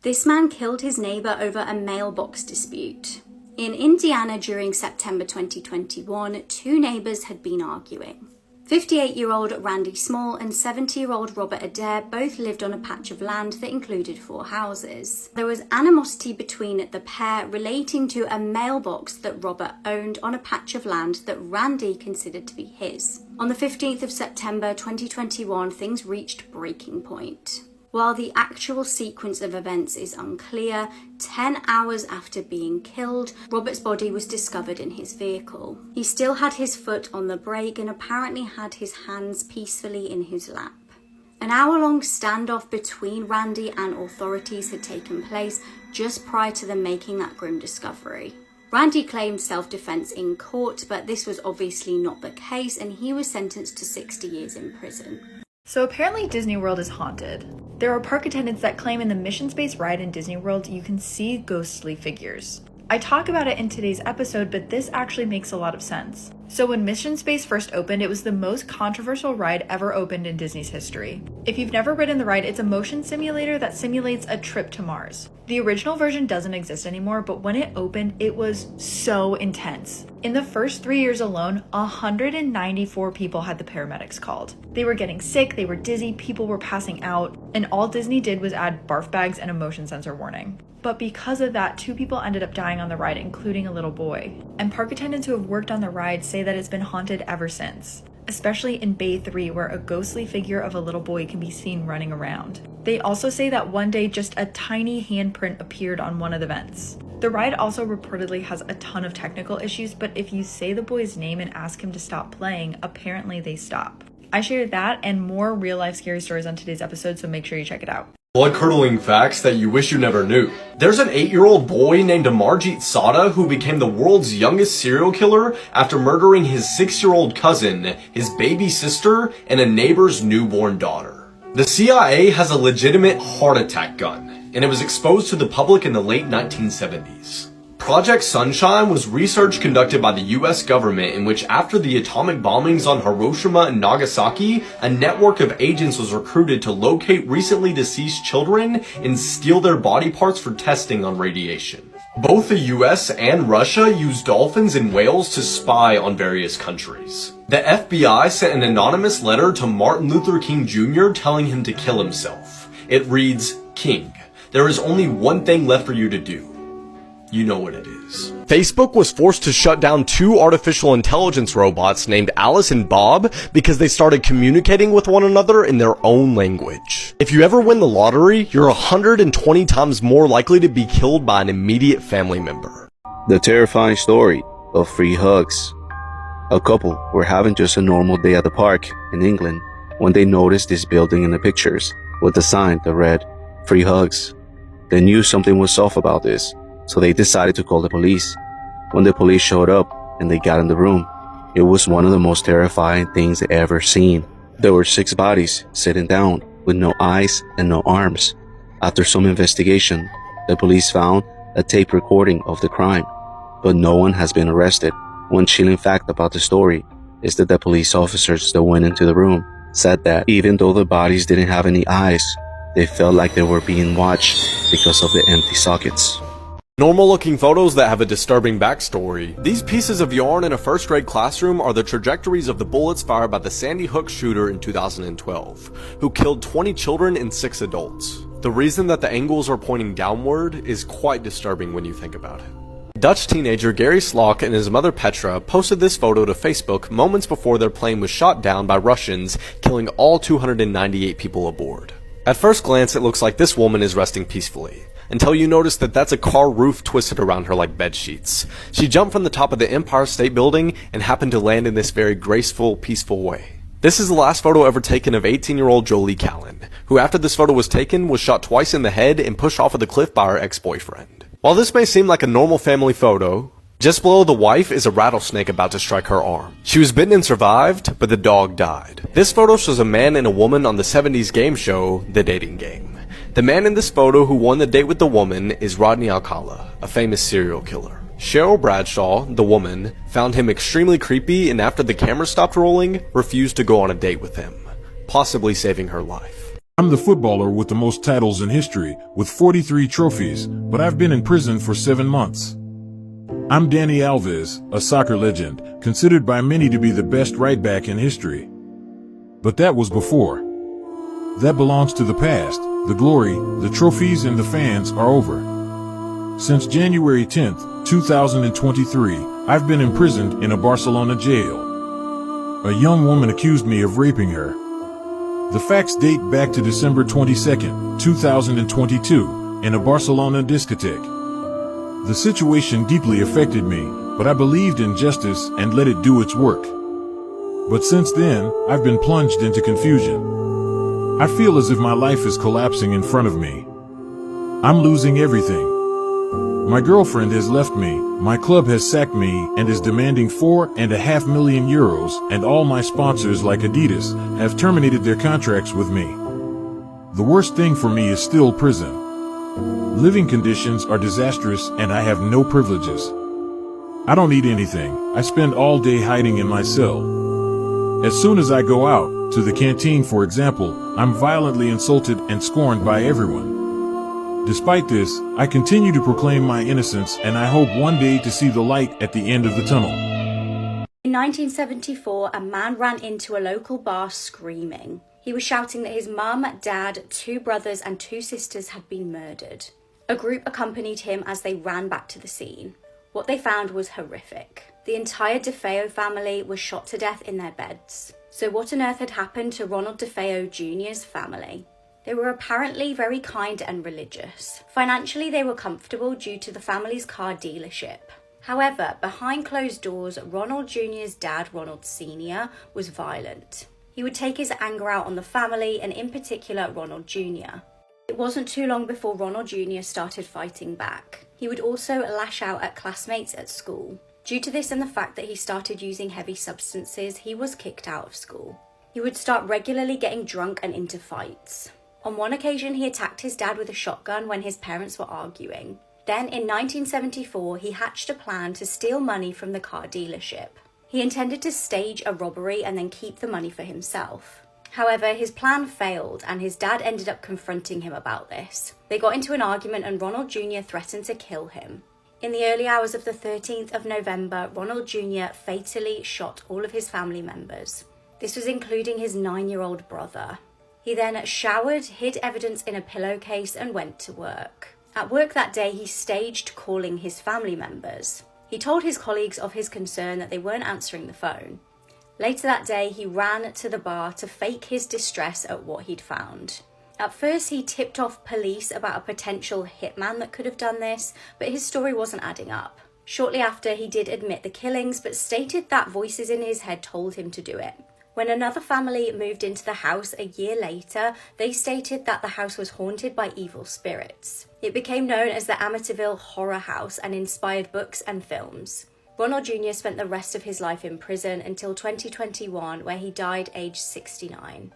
This man killed his neighbor over a mailbox dispute. In Indiana during September 2021, two neighbors had been arguing. 58-year-old Randy Small and 70-year-old Robert Adair both lived on a patch of land that included 4 houses. There was animosity between the pair relating to a mailbox that Robert owned on a patch of land that Randy considered to be his. On the 15th of September 2021, things reached breaking point. While the actual sequence of events is unclear, 10 hours after being killed, Robert's body was discovered in his vehicle. He still had his foot on the brake and apparently had his hands peacefully in his lap. An hour-long standoff between Randy and authorities had taken place just prior to them making that grim discovery. Randy claimed self-defense in court, but this was obviously not the case, and he was sentenced to 60 years in prison. So apparently Disney World is haunted. There are park attendants that claim in the Mission Space ride in Disney World you can see ghostly figures. I talk about it in today's episode, but this actually makes a lot of sense. So when Mission Space first opened, it was the most controversial ride ever opened in Disney's history. If you've never ridden the ride, it's a motion simulator that simulates a trip to Mars. The original version doesn't exist anymore, but when it opened, it was so intense. In the first 3 years alone, 194 people had the paramedics called. They were getting sick, they were dizzy, people were passing out, and all Disney did was add barf bags and a motion sensor warning. But because of that, 2 people ended up dying on the ride, including a little boy. And park attendants who have worked on the ride say that it's been haunted ever since, especially in Bay 3, where a ghostly figure of a little boy can be seen running around. They also say that one day just a tiny handprint appeared on one of the vents. The ride also reportedly has a ton of technical issues, but if you say the boy's name and ask him to stop playing, apparently they stop. I shared that and more real-life scary stories on today's episode, so make sure you check it out. Blood-curdling facts that you wish you never knew. There's an 8-year-old boy named Amarjit Sada who became the world's youngest serial killer after murdering his 6-year-old cousin, his baby sister, and a neighbor's newborn daughter. The CIA has a legitimate heart attack gun, and it was exposed to the public in the late 1970s. Project Sunshine was research conducted by the US government in which, after the atomic bombings on Hiroshima and Nagasaki, a network of agents was recruited to locate recently deceased children and steal their body parts for testing on radiation. Both the US and Russia used dolphins and whales to spy on various countries. The FBI sent an anonymous letter to Martin Luther King Jr. telling him to kill himself. It reads, "King, there is only one thing left for you to do. You know what it is." Facebook was forced to shut down 2 artificial intelligence robots named Alice and Bob because they started communicating with one another in their own language. If you ever win the lottery, you're 120 times more likely to be killed by an immediate family member. The terrifying story of free hugs. A couple were having just a normal day at the park in England when they noticed this building in the pictures with a sign that read, "Free hugs." They knew something was off about this, so they decided to call the police. When the police showed up and they got in the room, it was one of the most terrifying things they ever seen. There were 6 bodies sitting down with no eyes and no arms. After some investigation, the police found a tape recording of the crime, but no one has been arrested. One chilling fact about the story is that the police officers that went into the room said that even though the bodies didn't have any eyes, they felt like they were being watched because of the empty sockets. Normal-looking photos that have a disturbing backstory. These pieces of yarn in a first-grade classroom are the trajectories of the bullets fired by the Sandy Hook shooter in 2012, who killed 20 children and 6 adults. The reason that the angles are pointing downward is quite disturbing when you think about it. Dutch teenager Gary Slock and his mother Petra posted this photo to Facebook moments before their plane was shot down by Russians, killing all 298 people aboard. At first glance, it looks like this woman is resting peacefully, until you notice that that's a car roof twisted around her like bed sheets. She jumped from the top of the Empire State Building and happened to land in this very graceful, peaceful way. This is the last photo ever taken of 18-year-old Jolie Callan, who after this photo was taken was shot twice in the head and pushed off of the cliff by her ex-boyfriend. While this may seem like a normal family photo, just below the wife is a rattlesnake about to strike her arm. She was bitten and survived, but the dog died. This photo shows a man and a woman on the 70s game show, The Dating Game. The man in this photo who won the date with the woman is Rodney Alcala, a famous serial killer. Cheryl Bradshaw, the woman, found him extremely creepy and after the camera stopped rolling, refused to go on a date with him, possibly saving her life. I'm the footballer with the most titles in history, with 43 trophies, but I've been in prison for 7 months. I'm Dani Alves, a soccer legend, considered by many to be the best right back in history. But that was before. That belongs to the past. The glory, the trophies, and the fans are over. Since January 10th, 2023, I've been imprisoned in a Barcelona jail. A young woman accused me of raping her. The facts date back to December 22nd, 2022, in a Barcelona discotheque. The situation deeply affected me, but I believed in justice and let it do its work. But since then, I've been plunged into confusion. I feel as if my life is collapsing in front of me. I'm losing everything. My girlfriend has left me, my club has sacked me and is demanding €4.5 million, and all my sponsors like Adidas have terminated their contracts with me. The worst thing for me is still prison. Living conditions are disastrous and I have no privileges. I don't eat anything. I spend all day hiding in my cell. As soon as I go out, to the canteen for example, I'm violently insulted and scorned by everyone. Despite this, I continue to proclaim my innocence and I hope one day to see the light at the end of the tunnel. In 1974, a man ran into a local bar screaming. He was shouting that his mum, dad, 2 brothers and 2 sisters had been murdered. A group accompanied him as they ran back to the scene. What they found was horrific. The entire DeFeo family was shot to death in their beds. So what on earth had happened to Ronald DeFeo Jr.'s family? They were apparently very kind and religious. Financially, they were comfortable due to the family's car dealership. However, behind closed doors, Ronald Jr.'s dad, Ronald Sr., was violent. He would take his anger out on the family and in particular Ronald Jr. It wasn't too long before Ronald Jr. started fighting back. He would also lash out at classmates at school. Due to this and the fact that he started using heavy substances, he was kicked out of school. He would start regularly getting drunk and into fights. On one occasion, he attacked his dad with a shotgun when his parents were arguing. Then, in 1974, he hatched a plan to steal money from the car dealership. He intended to stage a robbery and then keep the money for himself. However, his plan failed and his dad ended up confronting him about this. They got into an argument and Ronald Jr. threatened to kill him. In the early hours of the 13th of November, Ronald Jr. fatally shot all of his family members. This was including his 9-year-old brother. He then showered, hid evidence in a pillowcase and went to work. At work that day, he staged calling his family members. He told his colleagues of his concern that they weren't answering the phone. Later that day, he ran to the bar to fake his distress at what he'd found. At first, he tipped off police about a potential hitman that could have done this, but his story wasn't adding up. Shortly after, he did admit the killings, but stated that voices in his head told him to do it. When another family moved into the house a year later, they stated that the house was haunted by evil spirits. It became known as the Amityville Horror House and inspired books and films. Ronald Jr. spent the rest of his life in prison until 2021, where he died aged 69.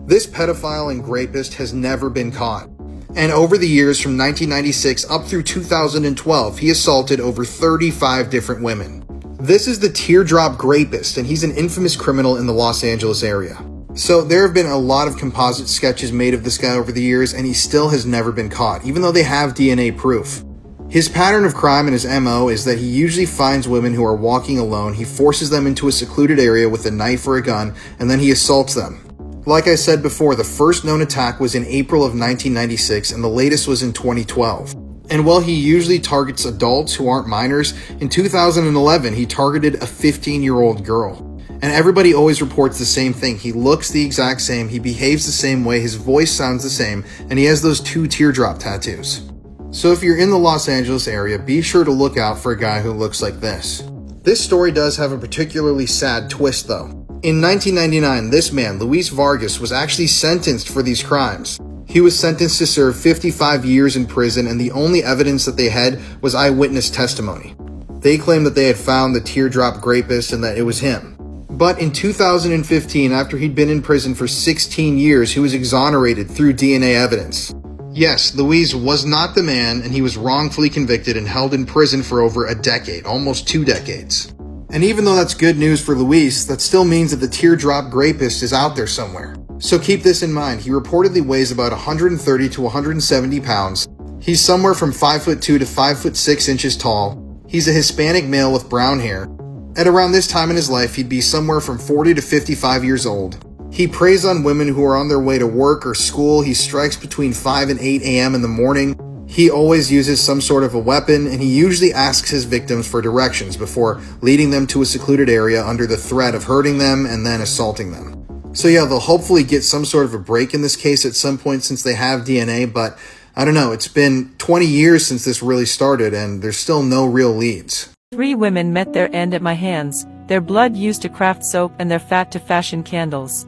This pedophile and rapist has never been caught. And over the years from 1996 up through 2012, he assaulted over 35 different women. This is the Teardrop Rapist, and he's an infamous criminal in the Los Angeles area. So there have been a lot of composite sketches made of this guy over the years, and he still has never been caught, even though they have DNA proof. His pattern of crime and his MO is that he usually finds women who are walking alone, he forces them into a secluded area with a knife or a gun, and then he assaults them. Like I said before, the first known attack was in April of 1996, and the latest was in 2012. And while he usually targets adults who aren't minors, in 2011 he targeted a 15-year-old girl. And everybody always reports the same thing. He looks the exact same, he behaves the same way, his voice sounds the same, and he has those 2 teardrop tattoos. So if you're in the Los Angeles area, be sure to look out for a guy who looks like this. This story does have a particularly sad twist though. In 1999, this man, Luis Vargas, was actually sentenced for these crimes. He was sentenced to serve 55 years in prison, and the only evidence that they had was eyewitness testimony. They claimed that they had found the Teardrop Rapist and that it was him. But in 2015, after he'd been in prison for 16 years, he was exonerated through DNA evidence. Yes, Luis was not the man, and he was wrongfully convicted and held in prison for over a decade, almost 2 decades. And even though that's good news for Luis, that still means that the Teardrop Rapist is out there somewhere. So keep this in mind, he reportedly weighs about 130 to 170 pounds. He's somewhere from 5'2" to 5'6" inches tall. He's a Hispanic male with brown hair. At around this time in his life, he'd be somewhere from 40 to 55 years old. He preys on women who are on their way to work or school. He strikes between 5 and 8 a.m. in the morning. He always uses some sort of a weapon, and he usually asks his victims for directions before leading them to a secluded area under the threat of hurting them and then assaulting them. So yeah, they'll hopefully get some sort of a break in this case at some point since they have DNA, but I don't know, it's been 20 years since this really started and there's still no real leads. 3 women met their end at my hands, their blood used to craft soap and their fat to fashion candles.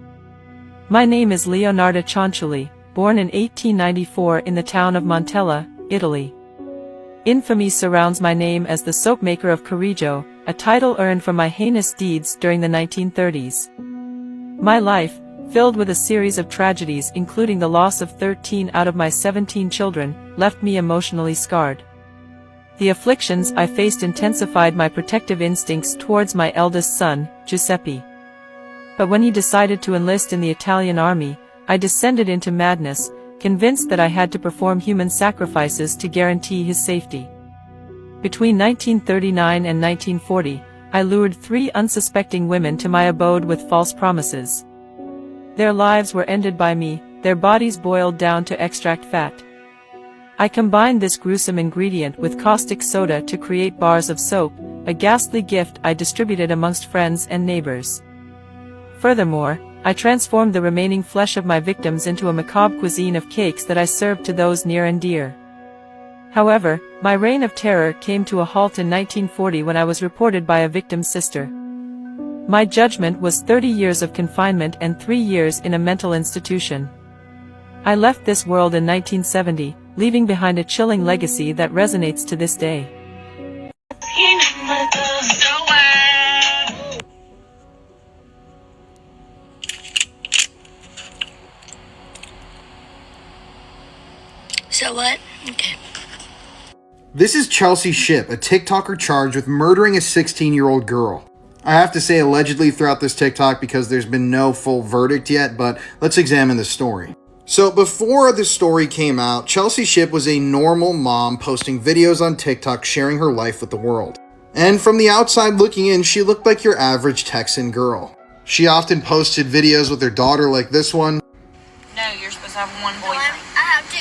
My name is Leonarda Cianciulli, born in 1894 in the town of Montella, Italy. Infamy surrounds my name as the soap maker of Correggio, a title earned from my heinous deeds during the 1930s. My life, filled with a series of tragedies including the loss of 13 out of my 17 children, left me emotionally scarred. The afflictions I faced intensified my protective instincts towards my eldest son, Giuseppe. But when he decided to enlist in the Italian army, I descended into madness, convinced that I had to perform human sacrifices to guarantee his safety. Between 1939 and 1940, I lured 3 unsuspecting women to my abode with false promises. Their lives were ended by me, their bodies boiled down to extract fat. I combined this gruesome ingredient with caustic soda to create bars of soap, a ghastly gift I distributed amongst friends and neighbors. Furthermore, I transformed the remaining flesh of my victims into a macabre cuisine of cakes that I served to those near and dear. However, my reign of terror came to a halt in 1940 when I was reported by a victim's sister. My judgment was 30 years of confinement and 3 years in a mental institution. I left this world in 1970, leaving behind a chilling legacy that resonates to this day. So what? Okay. This is Chelsea Shipp, a TikToker charged with murdering a 16-year-old girl. I have to say allegedly throughout this TikTok because there's been no full verdict yet, but let's examine the story. So before the story came out, Chelsea Shipp was a normal mom posting videos on TikTok sharing her life with the world. And from the outside looking in, she looked like your average Texan girl. She often posted videos with her daughter like this one. No, you're supposed to have one boyfriend. I have 2.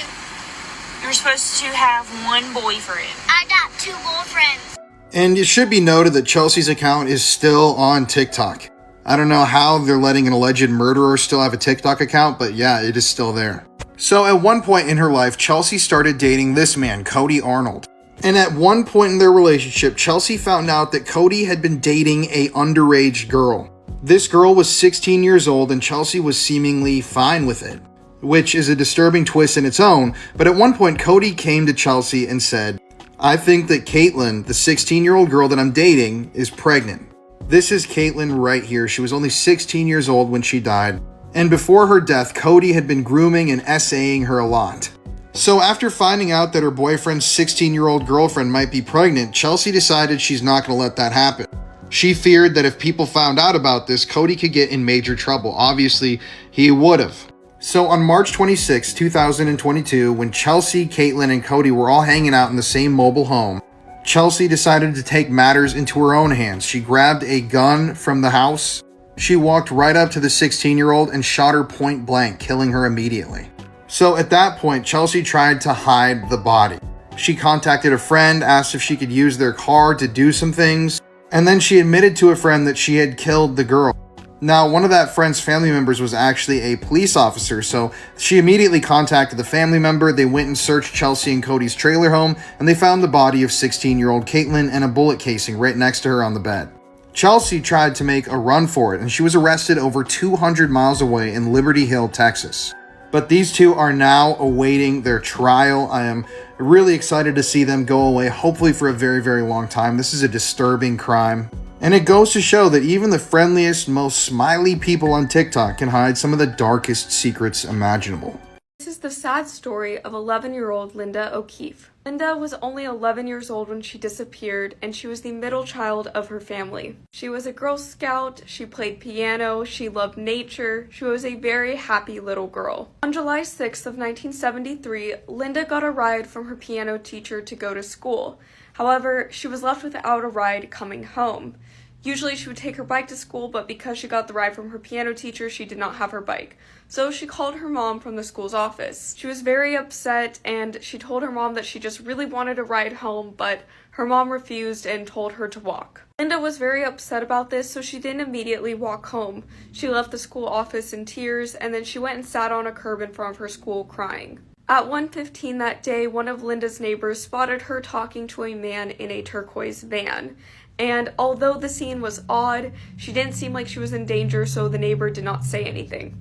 You're supposed to have one boyfriend. I got 2 boyfriends. And it should be noted that Chelsea's account is still on TikTok. I don't know how they're letting an alleged murderer still have a TikTok account, but yeah, it is still there. So at one point in her life, Chelsea started dating this man, Cody Arnold. And at one point in their relationship, Chelsea found out that Cody had been dating an underage girl. This girl was 16 years old and Chelsea was seemingly fine with it, which is a disturbing twist in its own. But at one point, Cody came to Chelsea and said, "I think that Caitlin, the 16-year-old girl that I'm dating, is pregnant." This is Caitlin right here. She was only 16 years old when she died. And before her death, Cody had been grooming and essaying her a lot. So after finding out that her boyfriend's 16-year-old girlfriend might be pregnant, Chelsea decided she's not going to let that happen. She feared that if people found out about this, Cody could get in major trouble. Obviously, he would have. So on March 26, 2022, when Chelsea, Caitlin, and Cody were all hanging out in the same mobile home, Chelsea decided to take matters into her own hands. She grabbed a gun from the house. She walked right up to the 16-year-old and shot her point blank, killing her immediately. So at that point, Chelsea tried to hide the body. She contacted a friend, asked if she could use their car to do some things, and then she admitted to a friend that she had killed the girl. Now, one of that friend's family members was actually a police officer, so she immediately contacted the family member. They went and searched Chelsea and Cody's trailer home, and they found the body of 16-year-old Caitlin and a bullet casing right next to her on the bed. Chelsea tried to make a run for it, and she was arrested over 200 miles away in Liberty Hill, Texas. But these two are now awaiting their trial. I am really excited to see them go away, hopefully for a very, very long time. This is a disturbing crime. And it goes to show that even the friendliest, most smiley people on TikTok can hide some of the darkest secrets imaginable. This is the sad story of 11-year-old Linda O'Keefe. Linda was only 11 years old when she disappeared, and she was the middle child of her family. She was a Girl Scout, she played piano, she loved nature, she was a very happy little girl. On July 6th of 1973, Linda got a ride from her piano teacher to go to school. However, she was left without a ride coming home. Usually she would take her bike to school, but because she got the ride from her piano teacher, she did not have her bike. So she called her mom from the school's office. She was very upset, and she told her mom that she just really wanted a ride home, but her mom refused and told her to walk. Linda was very upset about this, so she didn't immediately walk home. She left the school office in tears, and then she went and sat on a curb in front of her school crying. At 1:15 that day, one of Linda's neighbors spotted her talking to a man in a turquoise van. And although the scene was odd, she didn't seem like she was in danger, so the neighbor did not say anything.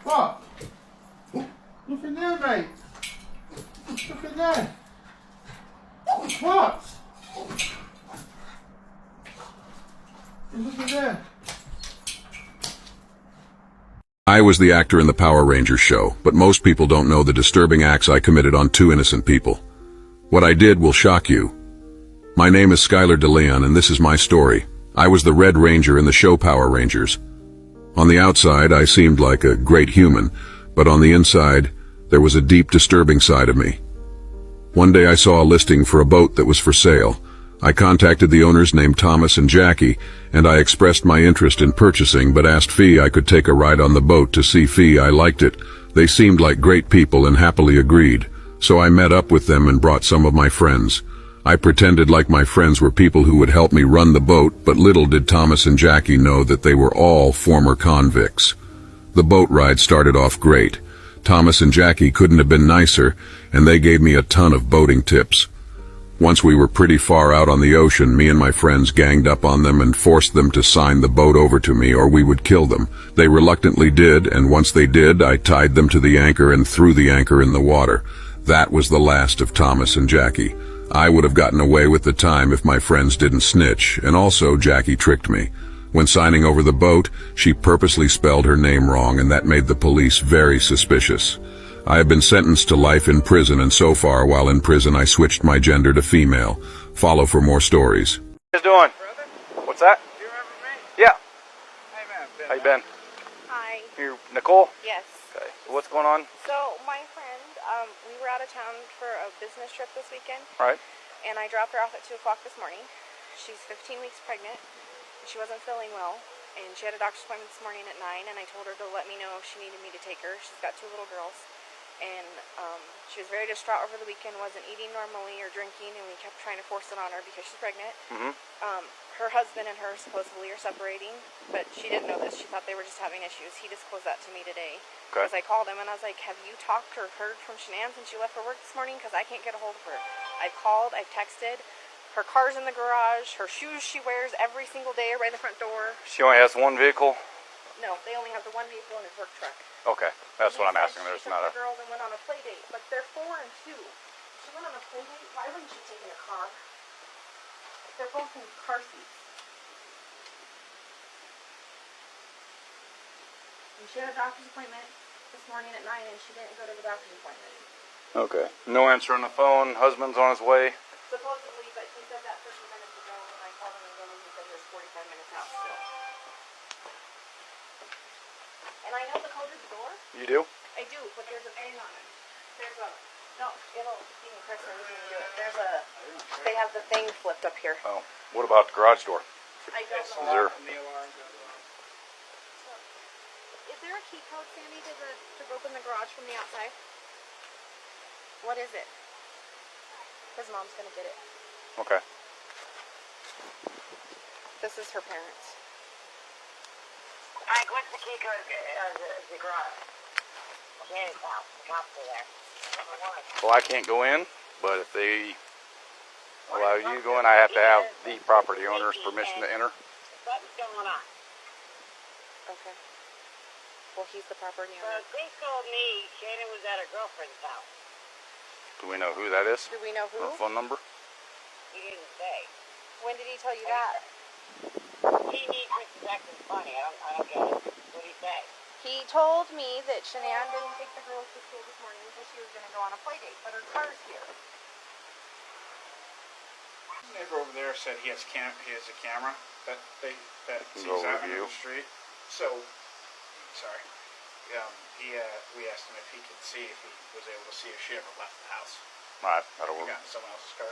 What? Nothing there, mate. Nothing there. What? There's nothing there. I was the actor in the Power Rangers show, but most people don't know the disturbing acts I committed on 2 innocent people. What I did will shock you. My name is Skylar DeLeon, and this is my story. I was the Red Ranger in the show Power Rangers. On the outside, I seemed like a great human, but on the inside, there was a deep, disturbing side of me. One day I saw a listing for a boat that was for sale. I contacted the owners named Thomas and Jackie, and I expressed my interest in purchasing, but asked Fee I could take a ride on the boat to see Fee I liked it. They seemed like great people and happily agreed, so I met up with them and brought some of my friends. I pretended like my friends were people who would help me run the boat, but little did Thomas and Jackie know that they were all former convicts. The boat ride started off great. Thomas and Jackie couldn't have been nicer, and they gave me a ton of boating tips. Once we were pretty far out on the ocean, me and my friends ganged up on them and forced them to sign the boat over to me or we would kill them. They reluctantly did, and once they did, I tied them to the anchor and threw the anchor in the water. That was the last of Thomas and Jackie. I would have gotten away with the time if my friends didn't snitch, and also Jackie tricked me. When signing over the boat, she purposely spelled her name wrong, and that made the police very suspicious. I have been sentenced to life in prison, and so far, while in prison, I switched my gender to female. Follow for more stories. What are you doing? What's that? Do you remember me? Yeah. Hey, man. How you been? Hi. You Nicole? Yes. Okay. What's going on? So, my friend, we were out of town for a business trip this weekend. All right. And I dropped her off at 2 o'clock this morning. She's 15 weeks pregnant. She wasn't feeling well. And she had a doctor's appointment this morning at 9. And I told her to let me know if she needed me to take her. She's got 2 little girls. And she was very distraught over the weekend, wasn't eating normally or drinking, and we kept trying to force it on her because she's pregnant. Her husband and her supposedly are separating, but she didn't know this. She thought they were just having issues. He disclosed that to me today. Okay. Because I called him and I was like, have you talked or heard from Shanann since she left for work this morning? Because I can't get a hold of her. I've called, I've texted. Her car's in the garage. Her shoes she wears every single day are by the front door. She only has one vehicle? No, they only have the one vehicle in his work truck. Okay, that's what I'm asking. There's not a... She took the girls and went on a play date, but they're 4 and 2. She went on a play date. Why wouldn't she take in a car? They're both in car seats. And she had a doctor's appointment this morning at 9, and she didn't go to the doctor's appointment. Okay. No answer on the phone. Husband's on his way. Supposedly, but he said that 30 minutes ago, and I called him again, and he said he was 45 minutes out still. And I know the code to the door. You do? I do, but there's a thing on it. There's a... No, it'll... You can press everything and do it. There's a... They have the thing flipped up here. Oh. What about the garage door? I don't know. Is there... Is there a key code, Sandy, to open the garage from the outside? What is it? His mom's gonna get it. Okay. This is her parents. Mike, what's the key code of the garage? Shanny's house. The cops are there. Well, I can't go in, but if they allow you to go in, I have to have the property owner's permission to enter. Something's going on. Okay. Well, he's the property owner. Well, they told me Shannon was at her girlfriend's house. Do we know who that is? Do we know who? Or phone number? He didn't say. When did he tell you that? He thinks he's acting funny. I don't get it. What did he say? He told me that Shanann didn't take the girls to school this morning because she was going to go on a play date, but her car's here. The neighbor over there said he has a camera that sees out into the street. So, sorry. We asked him if he could see if he was able to see if she ever left the house. Alright, that'll work. Got in someone else's car.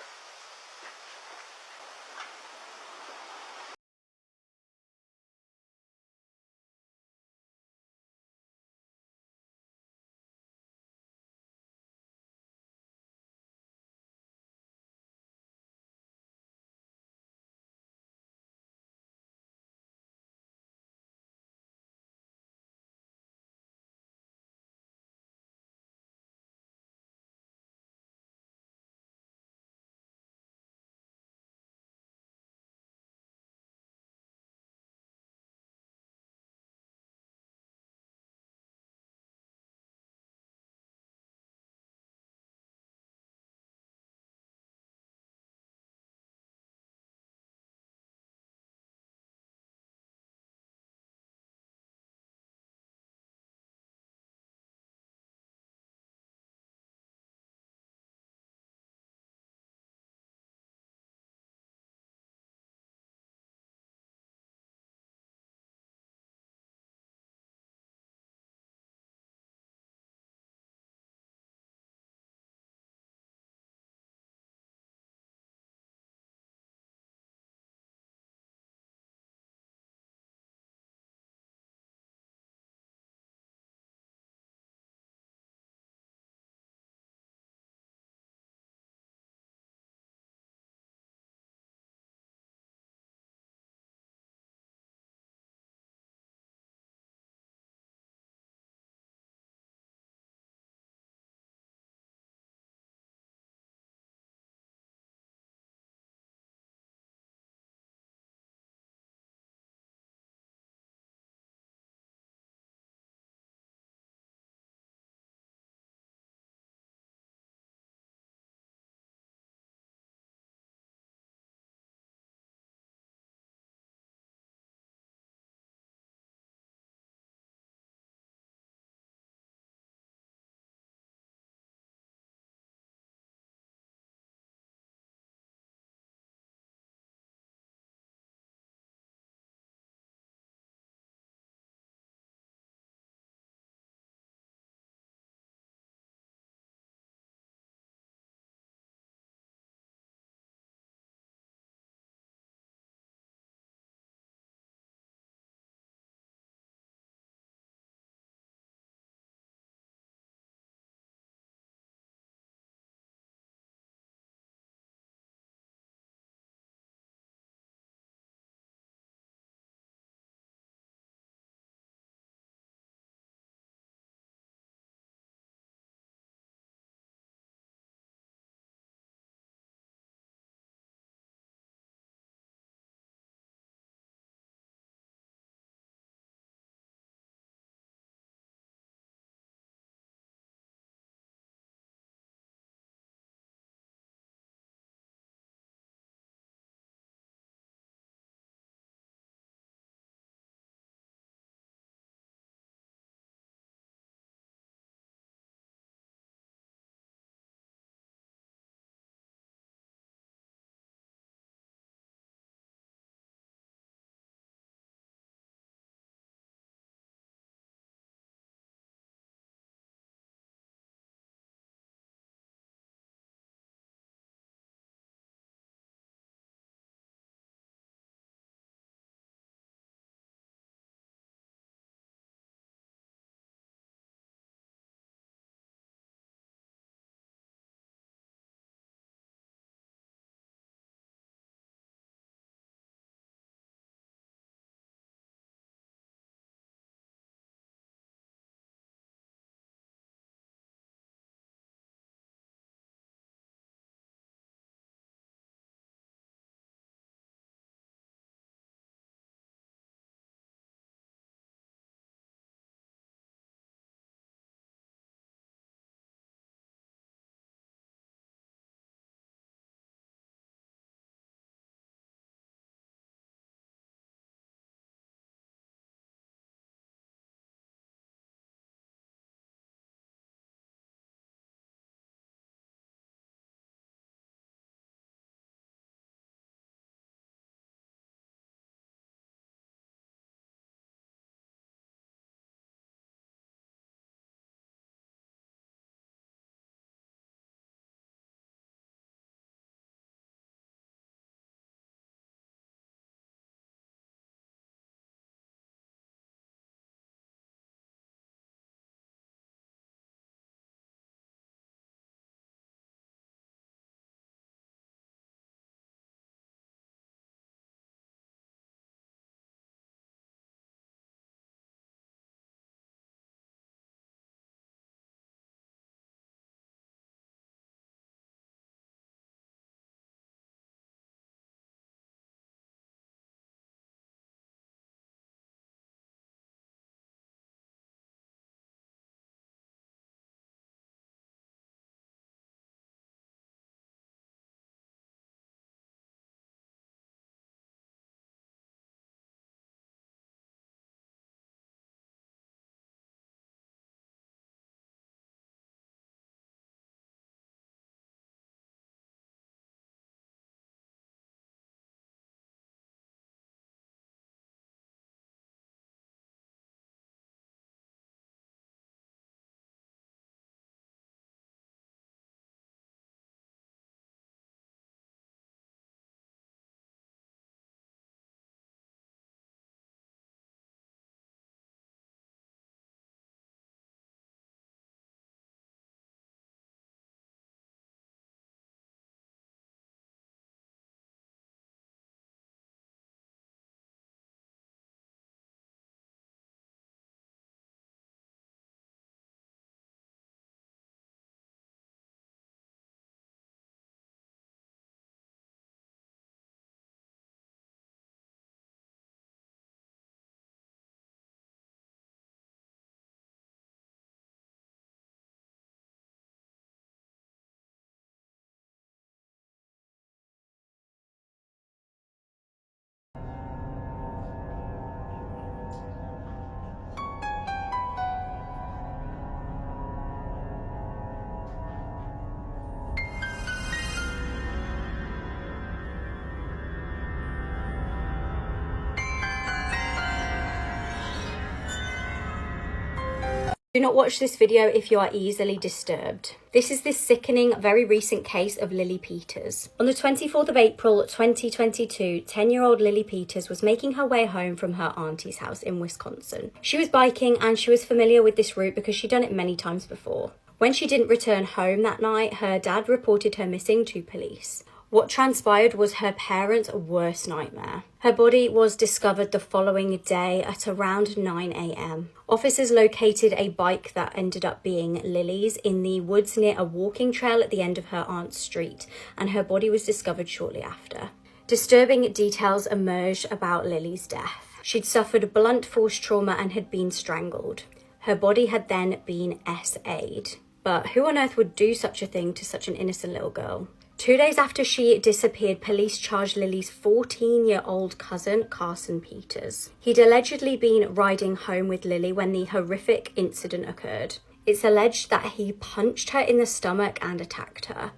Do not watch this video if you are easily disturbed. This is this sickening, very recent case of Lily Peters. On the 24th of April 2022, 10-year-old Lily Peters was making her way home from her auntie's house in Wisconsin. She was biking and she was familiar with this route because she'd done it many times before. When she didn't return home that night, her dad reported her missing to police. What transpired was her parents' worst nightmare. Her body was discovered the following day at around 9 a.m. Officers located a bike that ended up being Lily's in the woods near a walking trail at the end of her aunt's street, and her body was discovered shortly after. Disturbing details emerged about Lily's death. She'd suffered blunt force trauma and had been strangled. Her body had then been SA'd. But who on earth would do such a thing to such an innocent little girl? 2 days after she disappeared, police charged Lily's 14-year-old cousin, Carson Peters. He'd allegedly been riding home with Lily when the horrific incident occurred. It's alleged that he punched her in the stomach and attacked her.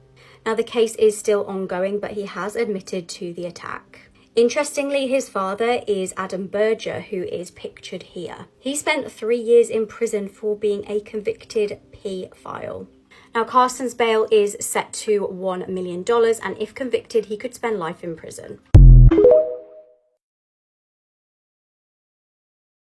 Now, the case is still ongoing, but he has admitted to the attack. Interestingly, his father is Adam Berger, who is pictured here. He spent 3 years in prison for being a convicted pedophile. Now, Carson's bail is set to $1 million, and if convicted, he could spend life in prison.